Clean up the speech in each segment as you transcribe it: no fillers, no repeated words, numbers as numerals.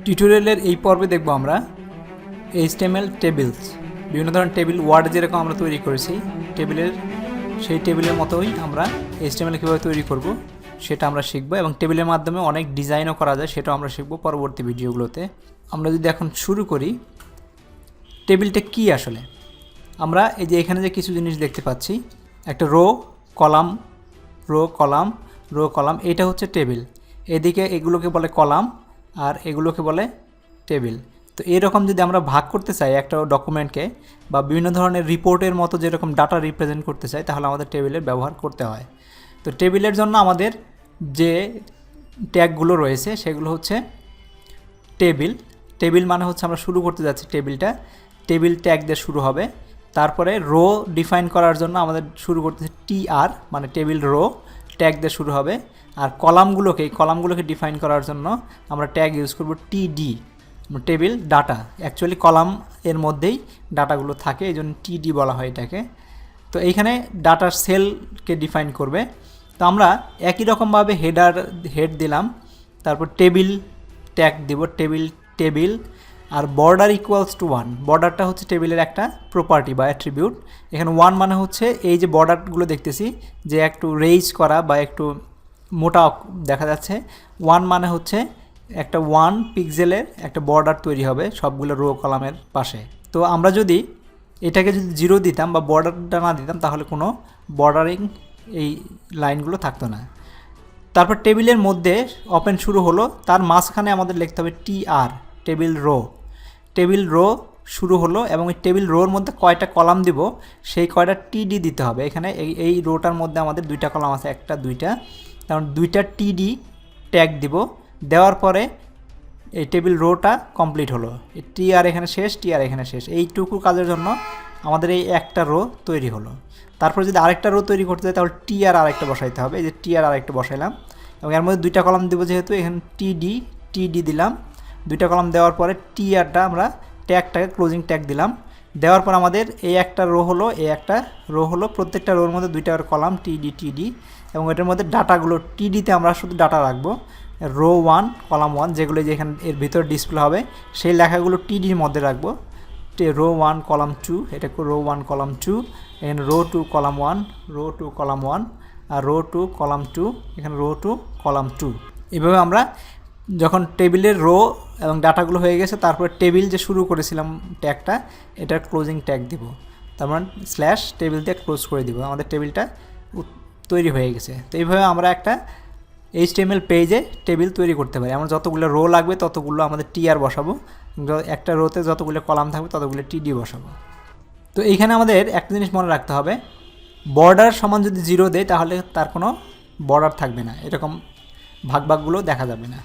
টিউটোরিয়ালের এই পর্বে দেখব আমরা HTML টেবিলস, বিভিন্ন ধরনের টেবিল ওয়ার্ড যেরকম আমরা তৈরি করেছি সেই টেবিলের মতোই আমরা HTML কীভাবে তৈরি করব সেটা আমরা শিখব এবং টেবিলের মাধ্যমে অনেক ডিজাইনও করা যায় সেটাও আমরা শিখব পরবর্তী ভিডিওগুলোতে। আমরা যদি এখন শুরু করি, টেবিলটা কি আসলে, আমরা এই যে এখানে যে কিছু জিনিস দেখতে পাচ্ছি, একটা রো কলাম, এটা হচ্ছে টেবিল। এদিকে এগুলোকে বলে কলাম আর এগুলোকে বলে টেবিল। তো এরকম যদি আমরা ভাগ করতে চাই একটা ডকুমেন্টকে বা বিভিন্ন ধরনের রিপোর্টের মতো যেরকম ডাটা রিপ্রেজেন্ট করতে চাই, তাহলে আমাদের টেবিলের ব্যবহার করতে হয়। তো টেবিলের জন্য আমাদের যে ট্যাগগুলো রয়েছে সেগুলো হচ্ছে টেবিল মানে হচ্ছে আমরা শুরু করতে যাচ্ছি টেবিল ট্যাগ দিয়ে শুরু হবে। তারপরে রো ডিফাইন করার জন্য আমাদের শুরু করতেছে TR, মানে টেবিল রো ট্যাগ দিয়ে শুরু হবে। আর কলামগুলোকে ডিফাইন করার জন্য আমরা ট্যাগ ইউজ করব TD, table data. Actually column এর মধ্যেই ডাটাগুলো থাকে, এই জন্য TD বলা হয় এটাকে। তো এইখানে ডাটার সেলকে ডিফাইন করবে। তো আমরা একই রকমভাবে হেড দিলাম, তারপর টেবিল ট্যাগ দিব টেবিল আর বর্ডার ইকুয়ালস টু 1। বর্ডারটা হচ্ছে টেবিলের একটা প্রপার্টি বা অ্যাট্রিবিউট। এখানে 1 মানে হচ্ছে এই যে বর্ডারগুলো দেখতেছি যে একটু রেইজ করা বা একটু মোটা দেখা যাচ্ছে, 1 মানে হচ্ছে একটা 1 পিক্সেলের একটা বর্ডার তৈরি হবে সবগুলো রো কলামের পাশে। তো আমরা যদি এটাকে যদি 0 দিতাম বা বর্ডারটা না দিতাম তাহলে কোনো বর্ডারিং এই লাইনগুলো থাকতো না। তারপর টেবিলের মধ্যে ওপেন শুরু হলো, তার মাঝখানে আমাদের লিখতে হবে TR, টেবিল রো শুরু হলো এবং এই টেবিল রোর মধ্যে কয়টা কলাম দিব সেই কয়টা TD দিতে হবে। এখানে এই রোটার মধ্যে আমাদের 2টা কলাম আছে, 1টা 2টা, কারণ 2টা TD ট্যাগ দিব। দেওয়ার পরে এই টেবিল রোটা কমপ্লিট হলো, এই TR এখানে শেষ, এইটুকু কাজের জন্য আমাদের এই একটা রো তৈরি হলো। তারপর যদি আরেকটা রো তৈরি করতে চাই তাহলে TR আরেকটা বসাইতে হবে। এই যে TR আরেকটা বসাইলাম এবং এর মধ্যে 2টা কলাম দিব, যেহেতু এখানে TD দিলাম। 2টা কলাম দেওয়ার পরে TRটা আমরা ট্যাগটাকে ক্লোজিং ট্যাগ দিলাম। দেওয়ার পর আমাদের এই একটা রো হলো, প্রত্যেকটা রোর মধ্যে 2টা কলাম TD এবং এটার মধ্যে ডাটাগুলো TDতে আমরা শুধু ডাটা রাখবো। রো 1 কলাম 1 যেগুলো যে এখানে এর ভিতরে ডিসপ্লে হবে সেই লেখাগুলো TDর মধ্যে রাখবো। রো 1 কলাম 2, এটা রো 1 কলাম 2, এখানে রো 2 কলাম 1, রো 2 কলাম 1 আর রো 2 কলাম 2, এখানে রো 2 কলাম 2। এভাবে আমরা যখন টেবিলের রো এবং ডাটাগুলো হয়ে গেছে, তারপরে টেবিল যে শুরু করেছিলাম ট্যাগটা, এটার ক্লোজিং ট্যাগ দিব, তারপর স্ল্যাশ টেবিল দিয়ে ক্লোজ করে দিব, আমাদের টেবিলটা তৈরি হয়ে গেছে। তো এইভাবে আমরা একটা HTML পেজে টেবিল তৈরি করতে পারি। আমরা যতগুলো রো লাগবে ততগুলো আমাদের TR বসাবো, একটা রোতে যতগুলো কলাম থাকবে ততগুলো TD বসাবো। তো এইখানে আমাদের একটা জিনিস মনে রাখতে হবে, বর্ডার সমান যদি 0 দেয় তাহলে তার কোনো বর্ডার থাকবে না, এরকম ভাগগুলো দেখা যাবে না।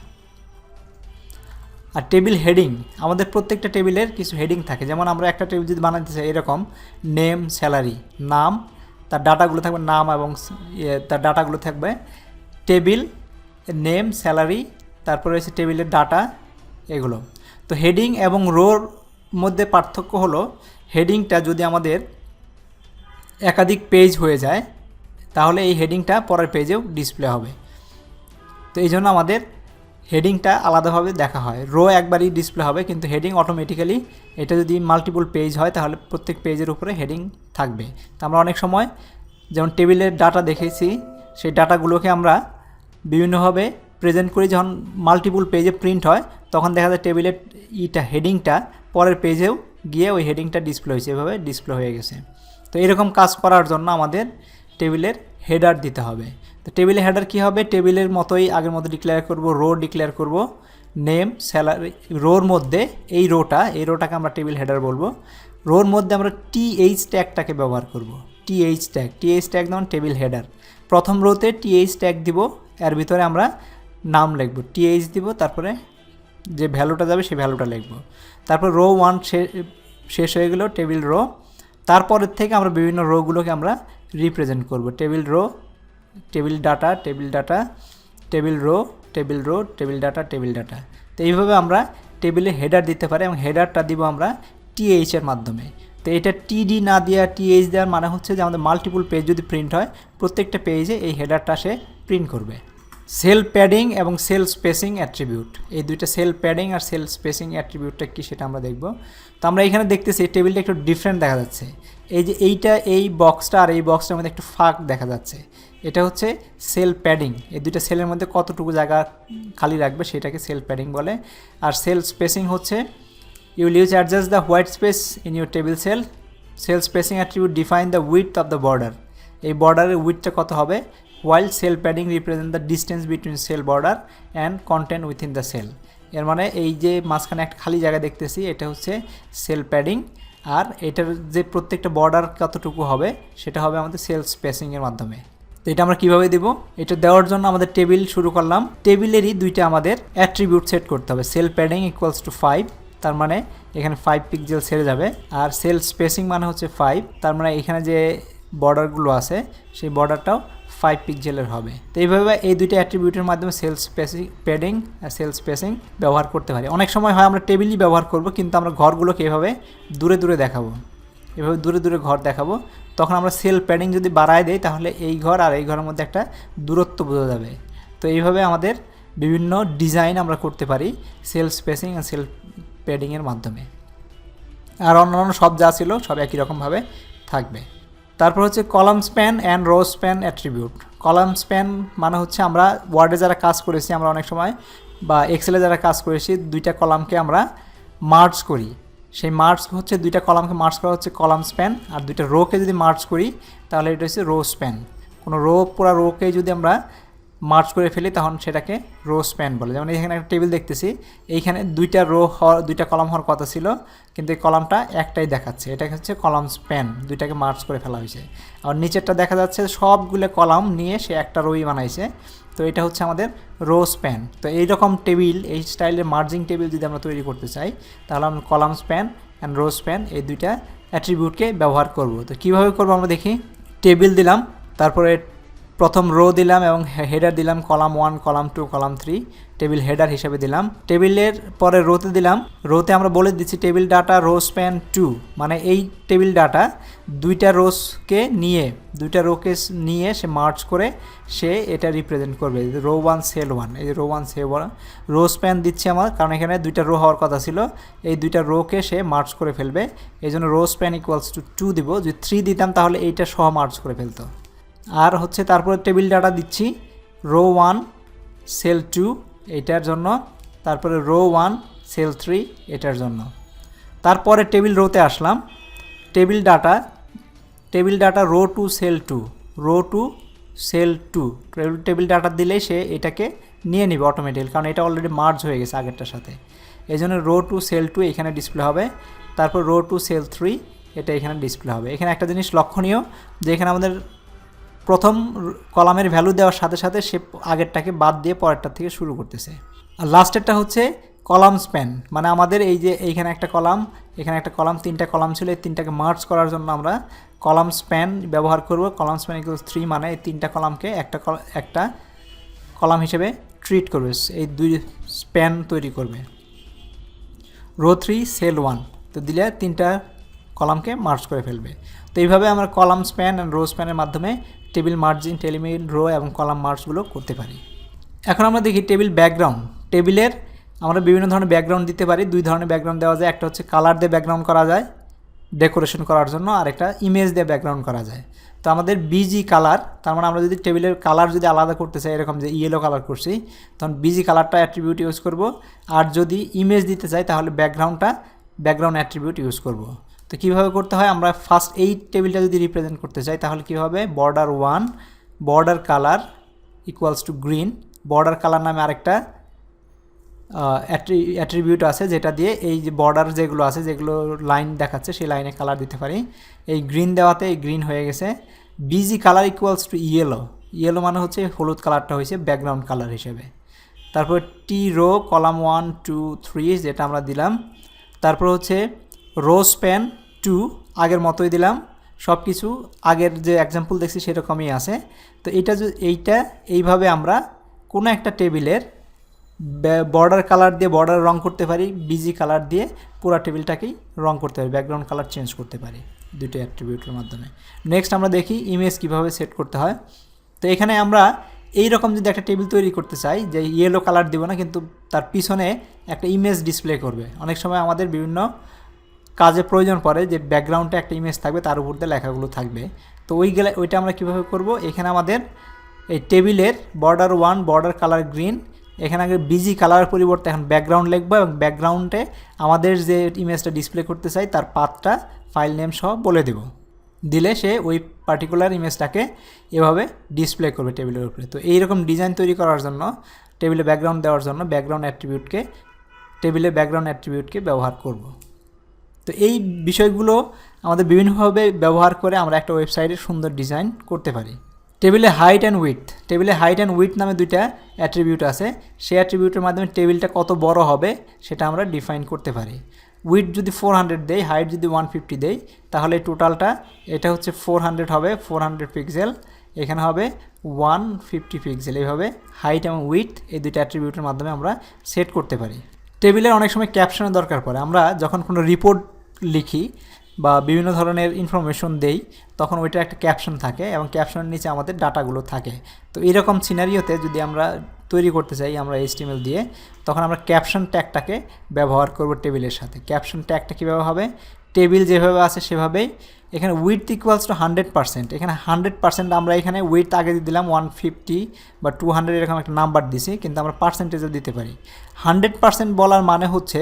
আর টেবিল হেডিং, আমাদের প্রত্যেকটা টেবিলের কিছু হেডিং থাকে। যেমন আমরা একটা টেবিল যদি বানাতে চাই এরকম নেম স্যালারি, নাম, তার ডাটাগুলো থাকবে নাম এবং তার ডাটাগুলো থাকবে টেবিল নেম স্যালারি, তারপরে হচ্ছে টেবিলের ডাটা এগুলো। তো হেডিং এবং রোর মধ্যে পার্থক্য হলো, হেডিংটা যদি আমাদের একাধিক পেজ হয়ে যায় তাহলে এই হেডিংটা পরের পেজেও ডিসপ্লে হবে। তো এই জন্য আমাদের হেডিংটা আলাদাভাবে দেখা হয়। রো একবারই ডিসপ্লে হবে, কিন্তু হেডিং অটোমেটিক্যালি, এটা যদি মাল্টিপল পেজ হয় তাহলে প্রত্যেক পেজের উপরে হেডিং থাকবে। তো আমরা অনেক সময় যেমন টেবিলের ডাটা দেখেছি, সেই ডাটাগুলোকে আমরা বিভিন্নভাবে প্রেজেন্ট করি। যখন মাল্টিপল পেজে প্রিন্ট হয় তখন দেখা যায় টেবিলের হেডিংটা পরের পেজেও গিয়ে ওই হেডিংটা ডিসপ্লে হয়েছে, এভাবে ডিসপ্লে হয়ে গেছে। তো এরকম কাজ করার জন্য আমাদের টেবিলের হেডার দিতে হবে। তো টেবিলের হেডার কী হবে, টেবিলের মতোই আগের মতো ডিক্লেয়ার করব, রো ডিক্লেয়ার করব, নেম স্যালারি, রোর মধ্যে এই রোটাকে আমরা টেবিল হেডার বলবো। রোর মধ্যে আমরা TH ট্যাগটাকে ব্যবহার করব, TH ট্যাগ যেমন টেবিল হেডার। প্রথম রোতে TH ট্যাগ দিব, এর ভিতরে আমরা নাম লিখব, TH দিব, তারপরে যে ভ্যালুটা যাবে সেই ভ্যালুটা লিখব। তারপর রো 1 শেষ হয়ে গেল টেবিল রো। তারপরের থেকে আমরা বিভিন্ন রোগুলোকে আমরা রিপ্রেজেন্ট করব, table row, table data, table row, table data. তো এইভাবে আমরা টেবিলে হেডার দিতে পারি এবং হেডারটা দিব আমরা TH এর মাধ্যমে। তো এটা TD না দেওয়া TH দেওয়ার মানে হচ্ছে যে আমাদের মাল্টিপল পেজ যদি প্রিন্ট হয় প্রত্যেকটা পেজে এই হেডারটা সে প্রিন্ট করবে। সেল প্যাডিং এবং সেল স্পেসিং অ্যাট্রিবিউট, এই দুইটা সেল প্যাডিং আর সেল স্পেসিং অ্যাট্রিবিউটটা কি সেটা আমরা দেখব। তো আমরা এখানে দেখতেছি টেবিলটা একটু ডিফারেন্ট দেখা যাচ্ছে। এই যে এই বক্সটা আর এই বক্সটার মধ্যে একটু ফাঁক দেখা যাচ্ছে, এটা হচ্ছে সেল প্যাডিং। এই দুইটা সেলের মধ্যে কতটুকু জায়গা খালি রাখবে সেটাকে সেল প্যাডিং বলে। আর সেল স্পেসিং হচ্ছে you will use adjust the white space in your table cell. Cell spacing attribute define the width of the border. এই বর্ডারের উইথটা কত হবে, while cell padding represent the distance between cell border and content within the cell. এর মানে এই যে মাঝখানে একটা খালি জায়গা দেখতেছি এটা হচ্ছে সেল প্যাডিং, আর এটার যে প্রত্যেকটা বর্ডার কতটুকু হবে সেটা হবে আমাদের সেল স্পেসিংয়ের মাধ্যমে। তো এটা আমরা কীভাবে দেবো, এটা দেওয়ার জন্য আমাদের টেবিল শুরু করলাম। টেবিলেরই দুইটা আমাদের অ্যাট্রিবিউট সেট করতে হবে। সেল প্যাডিং ইকুয়ালস টু 5, তার মানে এখানে 5 পিক্সেল ছেড়ে যাবে। আর সেল স্পেসিং মানে হচ্ছে 5, তার মানে এখানে যে বর্ডারগুলো আছে সেই বর্ডারটাও 5 পিক্সেলের হবে। তো এইভাবে এই দুইটা অ্যাট্রিবিউটের মাধ্যমে সেল স্পেসিং প্যাডিং আর সেল স্পেসিং ব্যবহার করতে পারি। অনেক সময় হয় আমরা টেবিলই ব্যবহার করব, কিন্তু আমরা ঘরগুলোকে এভাবে দূরে দূরে দেখাবো, এভাবে দূরে দূরে ঘর দেখাবো। তখন আমরা সেল প্যাডিং যদি বাড়ায় দেই তাহলে এই ঘর আর এই ঘরের মধ্যে একটা দূরত্ব বোঝা যাবে। তো এইভাবে আমাদের বিভিন্ন ডিজাইন আমরা করতে পারি সেল স্পেসিং আর সেল প্যাডিংয়ের মাধ্যমে। আর অন্যান্য সব যা ছিল সব একই রকমভাবে থাকবে। তারপর হচ্ছে column span and rho span attribute. Column span মানে হচ্ছে আমরা ওয়ার্ডে যারা কাজ করেছি আমরা অনেক সময় বা এক্সেলে যারা কাজ করেছি দুইটা কলামকে আমরা মার্জ করি, সেই মার্জ হচ্ছে দুইটা কলামকে মার্জ করা হচ্ছে কলাম স্প্যান। আর দুইটা রোকে যদি মার্জ করি তাহলে এটা হচ্ছে রো স্প্যান। কোনো পুরো রোকে যদি আমরা মার্জ করে ফেলি তখন সেটাকে রো স্প্যান বলে। যেমন এখানে একটা টেবিল দেখতেছি, এইখানে দুইটা দুইটা কলাম হওয়ার কথা ছিল, কিন্তু এই কলামটা একটাই দেখাচ্ছে, এটা হচ্ছে কলাম স্প্যান, দুইটাকে মার্জ করে ফেলা হয়েছে। আর নিচেরটা দেখা যাচ্ছে সবগুলো কলাম নিয়ে সে একটা রোই বানাইছে, তো এটা হচ্ছে আমাদের রো স্প্যান। তো এইরকম টেবিল, এই স্টাইলের মার্জিং টেবিল যদি আমরা তৈরি করতে চাই তাহলে আমরা column span and rho span এই দুইটা অ্যাট্রিবিউটকে ব্যবহার করব। তো কীভাবে করবো আমরা দেখি। টেবিল দিলাম, তারপরে প্রথম রো দিলাম এবং হেডার দিলাম column 1, column 2, column 3, table header হিসেবে দিলাম। টেবিলের পরে রোতে দিলাম, রোতে আমরা বলে দিচ্ছি টেবিল ডাটা রো স্প্যান 2, মানে এই টেবিল ডাটা দুইটা রোকে নিয়ে সে মার্চ করে সে এটা রিপ্রেজেন্ট করবে রো 1 সেল 1। এই রো 1 সেল 1 রো স্প্যান দিচ্ছি আমার, কারণ এখানে দুইটা রো হওয়ার কথা ছিল, এই দুইটা রোকে সে মার্চ করে ফেলবে, এই জন্য রো স্প্যান ইকুয়ালস টু 2 দিব। যদি 3 দিতাম তাহলে এইটা সহ মার্চ করে ফেলতো। আর হচ্ছে তারপরে টেবিল ডাটা দিচ্ছি রো 1 সেল 2 এটার জন্য, তারপরে রো 1 সেল 3 এটার জন্য। তারপরে টেবিল রোতে আসলাম, table data row 2 cell 2, row 2 cell 2 table data দিলেই সে এটাকে নিয়ে নিবে অটোমেটিক্যালি, কারণ এটা অলরেডি মার্জ হয়ে গেছে আগেরটার সাথে। এই জন্য রো 2 সেল 2 এখানে ডিসপ্লে হবে, তারপর রো 2 সেল 3 এটা এখানে ডিসপ্লে হবে। এখানে একটা জিনিস লক্ষণীয় যে এখানে আমাদের প্রথম কলামের ভ্যালু দেওয়ার সাথে সাথে সে আগেরটাকে বাদ দিয়ে পরেরটা থেকে শুরু করতেছে। আর লাস্টেরটা হচ্ছে কলাম স্প্যান, মানে আমাদের এই যে এইখানে একটা কলাম, এখানে একটা কলাম, 3টা কলাম ছিল, এই 3টাকে মার্জ করার জন্য আমরা কলাম স্প্যান ব্যবহার করব। কলাম স্প্যান ইকুয়ালস 3, মানে এই 3টা কলামকে একটা কলাম হিসেবে ট্রিট করবে, এই 2 স্প্যান তৈরি করবে। রো 3 সেল 1 তো দিলে 3টা কলামকে মার্জ করে ফেলবে। তো এইভাবে আমরা কলাম স্প্যান অ্যান্ড রো স্প্যানের মাধ্যমে টেবিল মার্জিং, টেবিল রো এবং কলাম মার্জগুলো করতে পারি। এখন আমরা দেখি টেবিল ব্যাকগ্রাউন্ড। টেবিলের আমরা বিভিন্ন ধরনের ব্যাকগ্রাউন্ড দিতে পারি, 2 ধরনের ব্যাকগ্রাউন্ড দেওয়া যায়। একটা হচ্ছে কালার দিয়ে ব্যাকগ্রাউন্ড করা যায় ডেকোরেশন করার জন্য, আর একটা ইমেজ দিয়ে ব্যাকগ্রাউন্ড করা যায়। তো আমাদের বিজি কালার, তার মানে আমরা যদি টেবিলের কালার যদি আলাদা করতে চাই, এরকম যে ইয়েলো কালার করছি, তখন বিজি কালারটা অ্যাট্রিবিউট ইউজ করব। আর যদি ইমেজ দিতে চাই তাহলে ব্যাকগ্রাউন্ড অ্যাট্রিবিউট ইউজ করব। তো কীভাবে করতে হয়, আমরা ফার্স্ট এই টেবিলটা যদি রিপ্রেজেন্ট করতে চাই তাহলে কী হবে, border 1 border colour equals to green. Border colour নামে আরেকটা অ্যাট্রিবিউট আছে যেটা দিয়ে এই যে বর্ডার যেগুলো আছে, যেগুলো লাইন দেখাচ্ছে সেই লাইনে কালার দিতে পারি। এই গ্রিন দেওয়াতে এই গ্রিন হয়ে গেছে। Busy colour equals to yellow মানে হচ্ছে হলুদ কালারটা হয়েছে ব্যাকগ্রাউন্ড কালার হিসেবে। তারপর টি রো কলাম 1 2 3 যেটা আমরা দিলাম। তারপর হচ্ছে রো স্প্যান 2 আগের মতোই দিলাম, সব কিছু আগের যে এক্সাম্পল দেখছি সেরকমই আছে। তো এইভাবে আমরা কোনো একটা টেবিলের বর্ডার কালার দিয়ে বর্ডার রং করতে পারি, বিজি কালার দিয়ে পুরো টেবিলটাকেই রং করতে পারি, ব্যাকগ্রাউন্ড কালার চেঞ্জ করতে পারি দুটো অ্যাট্রিবিউটের মাধ্যমে। নেক্সট আমরা দেখি ইমেজ কিভাবে সেট করতে হয়। তো এখানে আমরা এই রকম যদি একটা টেবিল তৈরি করতে চাই, যে ইয়েলো কালার দিব না, কিন্তু তার পিছনে একটা ইমেজ ডিসপ্লে করবে। অনেক সময় আমাদের বিভিন্ন কাজে প্রয়োজন পড়ে যে ব্যাকগ্রাউন্ডে একটা ইমেজ থাকবে, তার উপর দিয়ে লেখাগুলো থাকবে। তো ওইটা আমরা কীভাবে করব, এখানে আমাদের এই টেবিলের বর্ডার 1 বর্ডার কালার গ্রিন, এখানে আগে বিজি কালারের পরিবর্তে এখন ব্যাকগ্রাউন্ড লিখবো, এবং ব্যাকগ্রাউন্ডে আমাদের যে ইমেজটা ডিসপ্লে করতে চাই তার পাথটা ফাইল নেম সহ বলে দেব। দিলে সে ওই পার্টিকুলার ইমেজটাকে এভাবে ডিসপ্লে করবে টেবিলের উপরে। তো এইরকম ডিজাইন তৈরি করার জন্য, টেবিলে ব্যাকগ্রাউন্ড দেওয়ার জন্য টেবিলে ব্যাকগ্রাউন্ড অ্যাট্রিবিউটকে ব্যবহার করব। তো এই বিষয়গুলো আমাদের বিভিন্নভাবে ব্যবহার করে আমরা একটা ওয়েবসাইটের সুন্দর ডিজাইন করতে পারি। টেবিলে হাইট অ্যান্ড উইথ নামে দুইটা অ্যাট্রিবিউট আছে। সেই অ্যাট্রিবিউটের মাধ্যমে টেবিলটা কত বড় হবে সেটা আমরা ডিফাইন করতে পারি। উইথ যদি 400 দেই, হাইট যদি 150 দেই, তাহলে টোটালটা এটা হচ্ছে 400 হবে, 400 পিক্সেল, এখানে হবে 150 পিক্সেল। এইভাবে হাইট এবং উইথ এই দুইটা অ্যাট্রিবিউটের মাধ্যমে আমরা সেট করতে পারি। টেবিলের অনেক সময় ক্যাপশনের দরকার পড়ে। আমরা যখন কোনো রিপোর্ট লিখি বা বিভিন্ন ধরনের ইনফরমেশন দেই, তখন ওইটা একটা ক্যাপশন থাকে এবং ক্যাপশনের নিচে আমাদের ডাটাগুলো থাকে। তো এইরকম সিনারিওতে যদি আমরা তৈরি করতে চাই আমরা HTML দিয়ে, তখন আমরা ক্যাপশন ট্যাগটাকে ব্যবহার করব টেবিলের সাথে। ক্যাপশন ট্যাগটা কীভাবে হবে, টেবিল যেভাবে আছে সেভাবেই এখানে উইথ ইকুয়ালস টু 100%, এখানে 100% আমরা এখানে উইথ আগে দিলাম 150 বা 200 এরকম একটা নাম্বার দিছি, কিন্তু আমরা পার্সেন্টেজও দিতে পারি। 100% বলার মানে হচ্ছে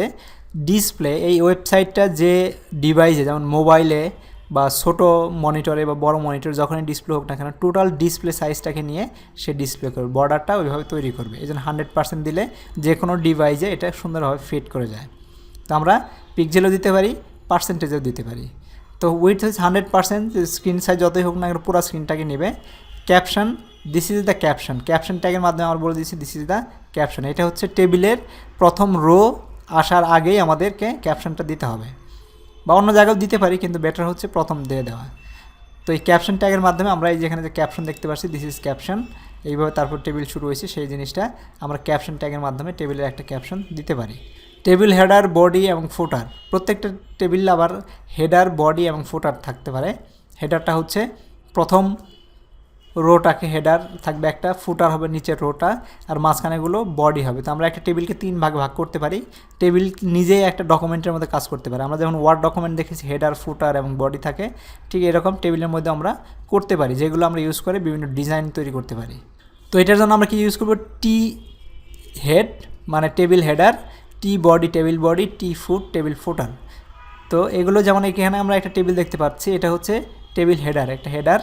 ডিসপ্লে, এই ওয়েবসাইটটা যে ডিভাইসে, যেমন মোবাইলে বা ছোটো মনিটরে বা বড় মনিটর যখনই ডিসপ্লে হোক না কেন, টোটাল ডিসপ্লে সাইজটাকে নিয়ে সে ডিসপ্লে করবে, বর্ডারটা ওইভাবে তৈরি করবে। এই জন্য 100% দিলে যে কোনো ডিভাইসে এটা সুন্দরভাবে ফিট করে যায়। তো আমরা পিক্সেলও দিতে পারি, পার্সেন্টেজও দিতে পারি। তো উইথ হচ্ছে 100%, স্ক্রিন সাইজ যতই হোক না কেন পুরো স্ক্রিনটাকে নেবে। Caption, this is the caption, caption ট্যাগের মাধ্যমে আমরা বলে দিচ্ছি দিস ইজ দ্য ক্যাপশন। এটা হচ্ছে টেবিলের প্রথম রো আসার আগেই আমাদেরকে ক্যাপশনটা দিতে হবে, বা অন্য জায়গাও দিতে পারি, কিন্তু বেটার হচ্ছে প্রথম দিয়ে দেওয়া। তো এই ক্যাপশন ট্যাগের মাধ্যমে আমরা এই যেখানে যে ক্যাপশন দেখতে পাচ্ছি দিস ইজ ক্যাপশন, এইভাবে তারপর টেবিল শুরু হয়েছে, সেই জিনিসটা আমরা ক্যাপশন ট্যাগের মাধ্যমে টেবিলের একটা ক্যাপশন দিতে পারি। টেবিল হেডার, বডি এবং ফুটার, প্রত্যেকটা টেবিল আবার হেডার, বডি এবং ফুটার থাকতে পারে। হেডারটা হচ্ছে প্রথম রোটাকে হেডার থাকবে একটা, ফুটার হবে নিচের রোটা, আর মাঝখানেগুলো বডি হবে। তো আমরা একটা টেবিলকে 3 ভাগে ভাগ করতে পারি। টেবিল নিজেই একটা ডকুমেন্টের মধ্যে কাজ করতে পারে। আমরা যেমন ওয়ার্ড ডকুমেন্ট দেখেছি হেডার, ফুটার এবং বডি থাকে, ঠিক এরকম টেবিলের মধ্যে আমরা করতে পারি, যেগুলো আমরা ইউজ করে বিভিন্ন ডিজাইন তৈরি করতে পারি। তো এটার জন্য আমরা কি ইউজ করব, টি হেড মানে table header, T body table body, T foot table footer. তো এগুলো যেমন এখানে আমরা একটা টেবিল দেখতে পাচ্ছি, এটা হচ্ছে টেবিল হেডার, একটা হেডার,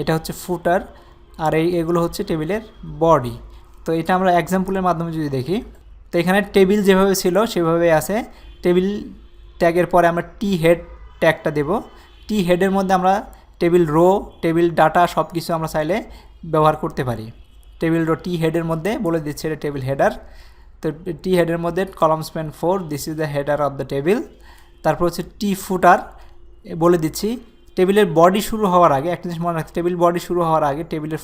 এটা হচ্ছে ফুটার, আর এগুলো হচ্ছে টেবিলের বডি। তো এটা আমরা এক্সাম্পলের মাধ্যমে যদি দেখি, তো এখানে টেবিল যেভাবে ছিল সেভাবে আছে। টেবিল ট্যাগের পরে আমরা টি হেড ট্যাগটা দেব। টি হেডের মধ্যে আমরা টেবিল রো, টেবিল ডাটা সব কিছু আমরা চাইলে ব্যবহার করতে পারি। টেবিল রো টি হেডের মধ্যে বলে দিচ্ছে এটা টেবিল হেডার। তো টি হেডের মধ্যে column span 4, this is the header of the table. তারপর হচ্ছে টি ফুটার, বলে দিচ্ছি টেবিলের বডি শুরু হওয়ার আগে, একটা জিনিস মনে রাখতে, টেবিল বডি শুরু হওয়ার আগে টেবিলের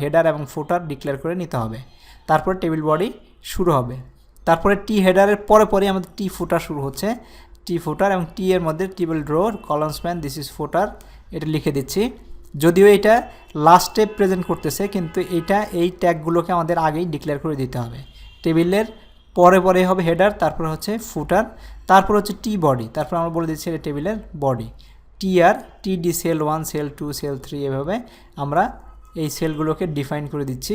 হেডার এবং ফুটার ডিক্লেয়ার করে নিতে হবে, তারপরে টেবিল বডি শুরু হবে। তারপরে টি হেডারের পরে আমাদের টি ফুটার শুরু হচ্ছে, টি ফুটার, এবং টি এর মধ্যে table row, column span, this is footer, এটা লিখে দিচ্ছি। যদিও এটা লাস্টে প্রেজেন্ট করতেছে, কিন্তু এই ট্যাগগুলোকে আমাদের আগেই ডিক্লেয়ার করে দিতে হবে। টেবিলের পরে হবে হেডার, তারপর হচ্ছে ফুটার, তারপর হচ্ছে টি বডি, তারপর আমরা বলে দিচ্ছি এটা টেবিলের বডি। টিআর, টিডি সেল 1, সেল 2, সেল 3, এভাবে আমরা এই সেলগুলোকে ডিফাইন করে দিচ্ছি।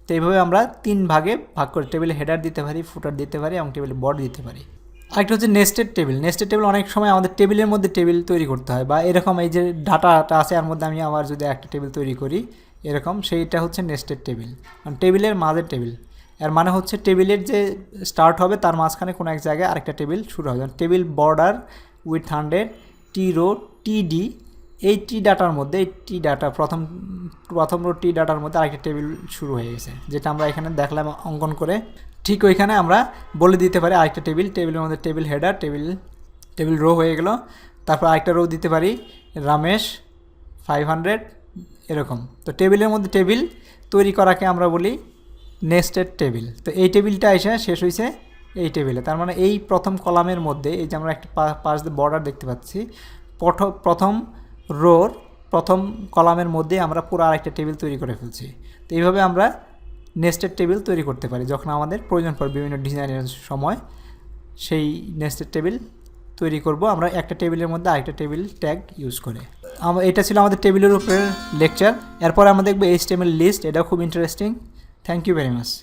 তো এইভাবে আমরা 3 ভাগে ভাগ করে টেবিলে হেডার দিতে পারি, ফুটার দিতে পারি এবং টেবিলে বডি দিতে পারি। আরেকটা হচ্ছে নেস্টেড টেবিল। নেস্টেড টেবিল অনেক সময় আমাদের টেবিলের মধ্যে টেবিল তৈরি করতে হয়, বা এরকম এই যে ডাটাটা আছে এর মধ্যে আমি আবার যদি একটা টেবিল তৈরি করি এরকম, সেইটা হচ্ছে নেস্টেড টেবিল, মানে টেবিলের মাঝের টেবিল। এর মানে হচ্ছে টেবিলের যে স্টার্ট হবে তার মাঝখানে কোনো এক জায়গায় আরেকটা টেবিল শুরু হবে। Table border with 100, T row, TD, এই টি ডাটার মধ্যে, এই টি ডাটা প্রথম রো টি ডাটার মধ্যে আরেকটা টেবিল শুরু হয়ে গেছে, যেটা আমরা এখানে দেখলাম অঙ্কন করে। ঠিক ওইখানে আমরা বলে দিতে পারি আরেকটা টেবিলের মধ্যে টেবিল হেডার, টেবিল রো হয়ে গেল। তারপর আরেকটা রো দিতে পারি রমেশ 500, এরকম। তো টেবিলের মধ্যে টেবিল তৈরি করাকে আমরা বলি নেস্টেড টেবিল। তো এই টেবিলটা এসে শেষ হয়েছে এই টেবিলে, তার মানে এই প্রথম কলামের মধ্যে এই যে আমরা একটা পাশ দিয়ে বর্ডার দেখতে পাচ্ছি, প্রথম রোর প্রথম কলামের মধ্যে আমরা পুরো আরেকটা টেবিল তৈরি করে ফেলছি। তো এইভাবে আমরা নেস্টেড টেবিল তৈরি করতে পারি যখন আমাদের প্রয়োজন পড়ে বিভিন্ন ডিজাইনের সময়। সেই নেস্টেড টেবিল তৈরি করব আমরা একটা টেবিলের মধ্যে আরেকটা টেবিল ট্যাগ ইউজ করে। এটা ছিল আমাদের টেবিলের উপরে লেকচার। এরপরে আমরা দেখব HTML লিস্ট, এটাও খুব interesting. Thank you very much.